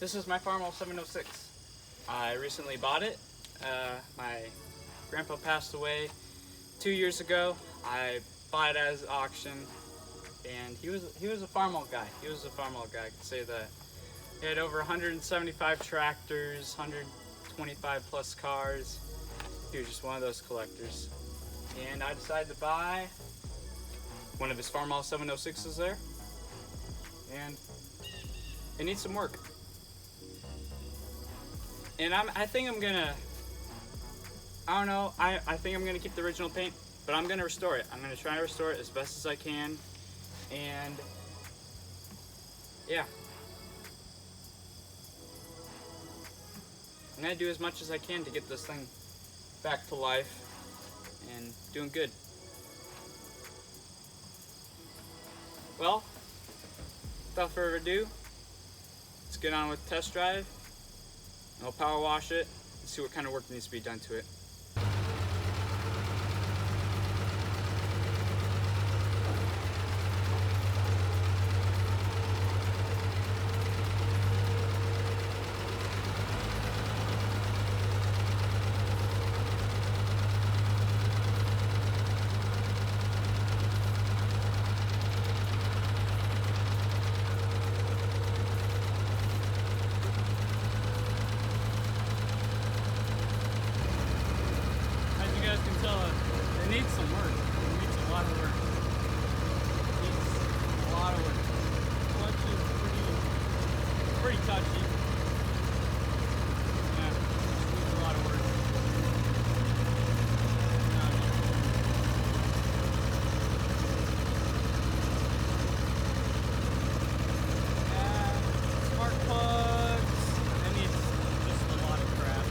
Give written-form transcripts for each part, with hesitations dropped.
This is my Farmall 706. I recently bought it. My grandpa passed away 2 years ago. I bought it as auction, and he was a Farmall guy. He was a Farmall guy, I could say that. He had over 175 tractors, 125 plus cars. He was just one of those collectors. And I decided to buy one of his Farmall 706s there, and it needs some work. And I think I'm gonna, I don't know, I think I'm gonna keep the original paint, but I'm gonna restore it. I'm gonna try to restore it as best as I can, and yeah. I'm gonna do as much as I can to get this thing back to life and doing good. Well, without further ado, let's get on with the test drive. I'll power wash it and see what kind of work needs to be done to it. It needs some work. It needs a lot of work. It needs a lot of work. Clutch is pretty touchy. Yeah, it needs a lot of work. Spark plugs. It needs just a lot of crap.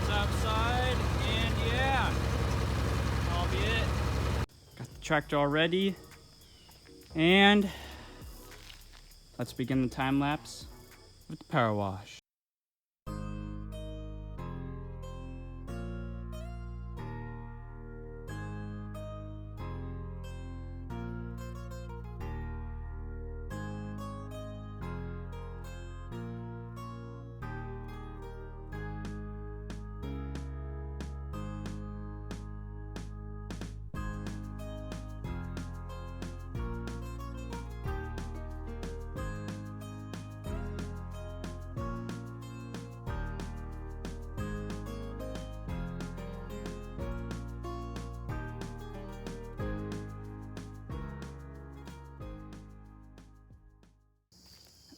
Outside, and yeah, that'll be it. Got the tractor all ready, and let's begin the time lapse with the power wash.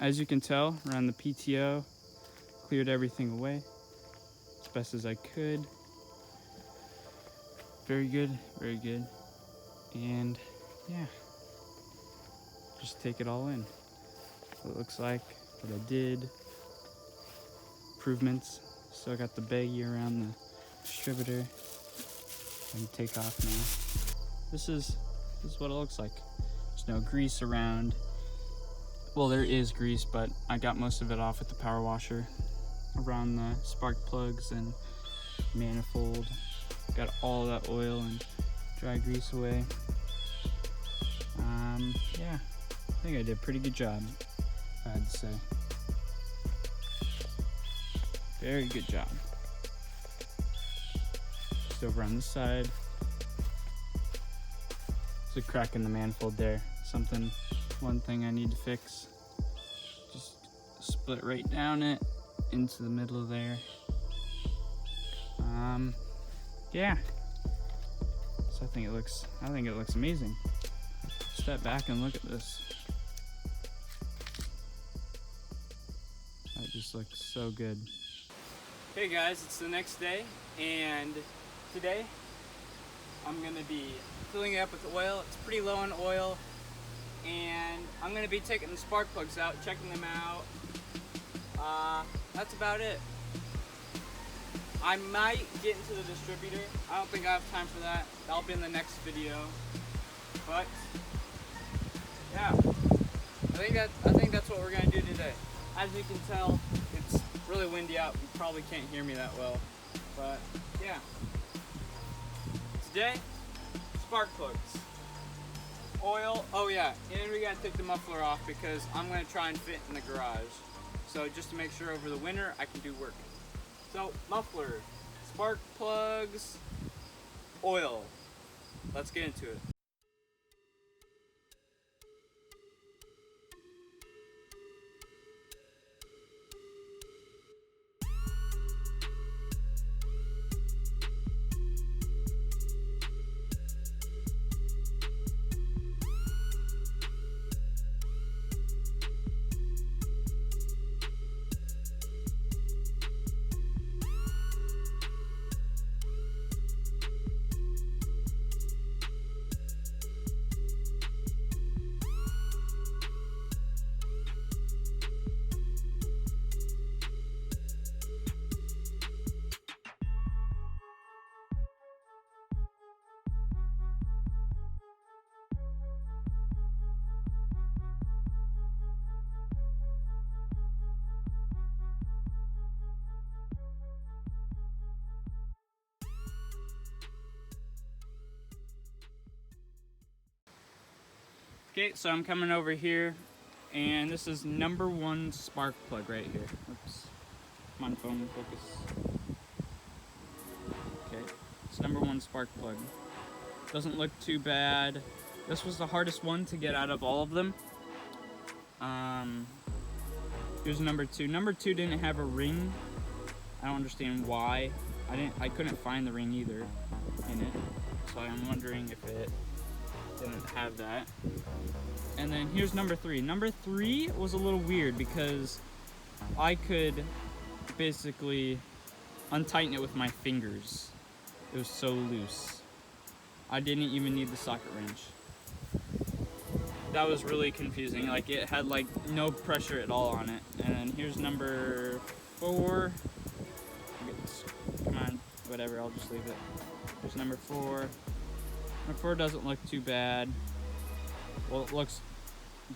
As you can tell, around the PTO, cleared everything away as best as I could. Very good, very good. And yeah, just take it all in. What it looks like, what I did, improvements. Still got the baggie around the distributor. I can take off now. This is what it looks like. There's no grease around. Well, there is grease, but I got most of it off with the power washer around the spark plugs and manifold. Got all that oil and dry grease away. Yeah, I think I did a pretty good job, I had to say. Very good job. Just over on this side, there's a crack in the manifold there. One thing I need to fix. Just split right down it into the middle of there. Yeah. So I think it looks amazing. Step back and look at this. That just looks so good. Hey guys, it's the next day, and today I'm gonna be filling it up with oil. It's pretty low on oil. And I'm going to be taking the spark plugs out, checking them out. That's about it. I might get into the distributor. I don't think I have time for that. That'll be in the next video. But yeah, I think that's what we're gonna do today. as you can tell, it's really windy out. You probably can't hear me that well. But yeah. Today, spark plugs. Oil, oh yeah, and we gotta take the muffler off because I'm gonna try and fit in the garage. So just to make sure over the winter I can do work. So muffler, spark plugs, oil. Let's get into it. Okay, so I'm coming over here, and this is #1 spark plug right here. Oops. Come on, phone, focus. Okay, it's #1 spark plug. Doesn't look too bad. This was the hardest one to get out of all of them. Here's #2. #2 didn't have a ring. I don't understand why. I couldn't find the ring either in it, so I'm wondering if it didn't have that. And then here's #3. #3 was a little weird because I could basically untighten it with my fingers. It was so loose. I didn't even need the socket wrench. That was really confusing. Like, it had like no pressure at all on it. And then here's #4. Come on, whatever, I'll just leave it. Here's #4. #4 doesn't look too bad. Well, it looks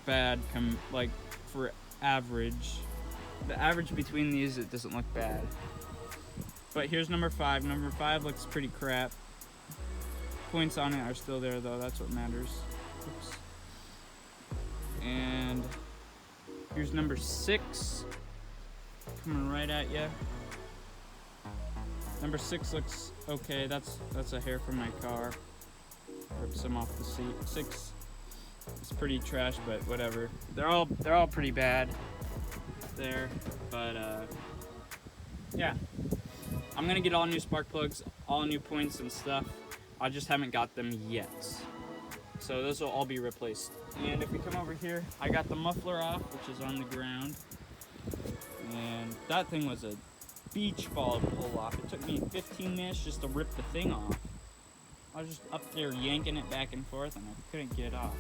bad like for average. The average between these, it doesn't look bad. But here's #5. #5 looks pretty crap. Points on it are still there though, that's what matters. Oops. And here's #6. Coming right at you. #6 looks okay. That's a hair from my car. Rip some off the seat. 6 is pretty trash, but whatever. They're all pretty bad there, but yeah. I'm gonna get all new spark plugs, all new points and stuff. I just haven't got them yet. So those will all be replaced. And if we come over here, I got the muffler off, which is on the ground. And that thing was a beach ball to pull off. It took me 15 minutes just to rip the thing off. I was just up there yanking it back and forth and I couldn't get it off.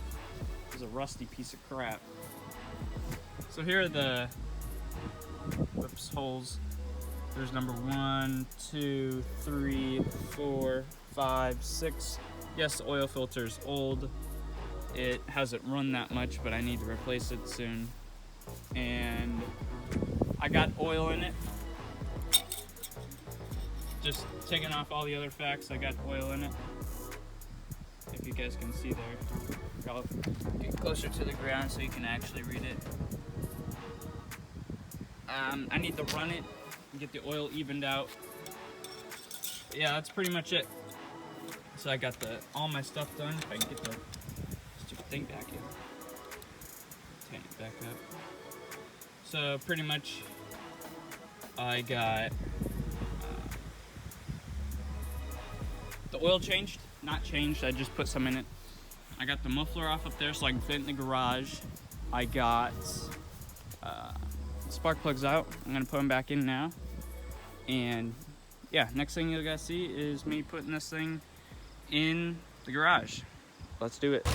It was a rusty piece of crap. So here are the holes. There's #1, 2, 3, 4, 5, 6. Yes, the oil filter's old. It hasn't run that much, but I need to replace it soon. And I got oil in it. Just taking off all the other facts, I got oil in it. If you guys can see there. I'll get closer to the ground so you can actually read it. I need to run it and get the oil evened out. But yeah, that's pretty much it. So I got all my stuff done. If I can get the stupid thing back in. Tighten it back up. So pretty much I got the oil changed, not changed, I just put some in it. I got the muffler off up there so I can fit in the garage. I got spark plugs out. I'm gonna put them back in now. And yeah, next thing you're gonna see is me putting this thing in the garage. Let's do it.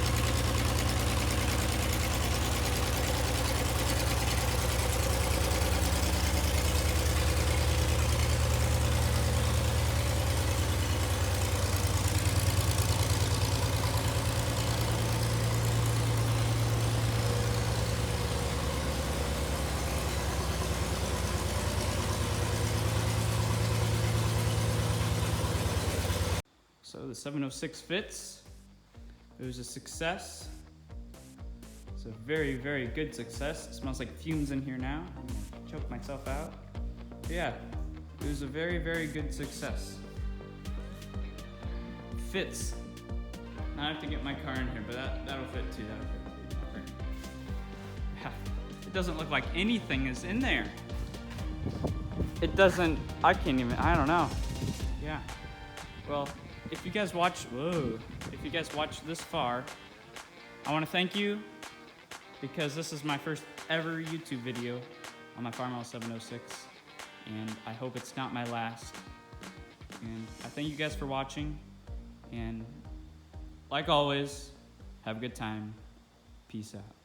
So the 706 fits. It was a success. It's a very, very good success. It smells like fumes in here now. I'm gonna choke myself out. But yeah, it was a very, very good success. Fits. Now I have to get my car in here, but that'll fit too. Yeah. It doesn't look like anything is in there. It doesn't, I don't know. Yeah. Well, if you guys watch this far, I want to thank you because this is my first ever YouTube video on my Farmall 706, and I hope it's not my last. And I thank you guys for watching, and like always, have a good time. Peace out.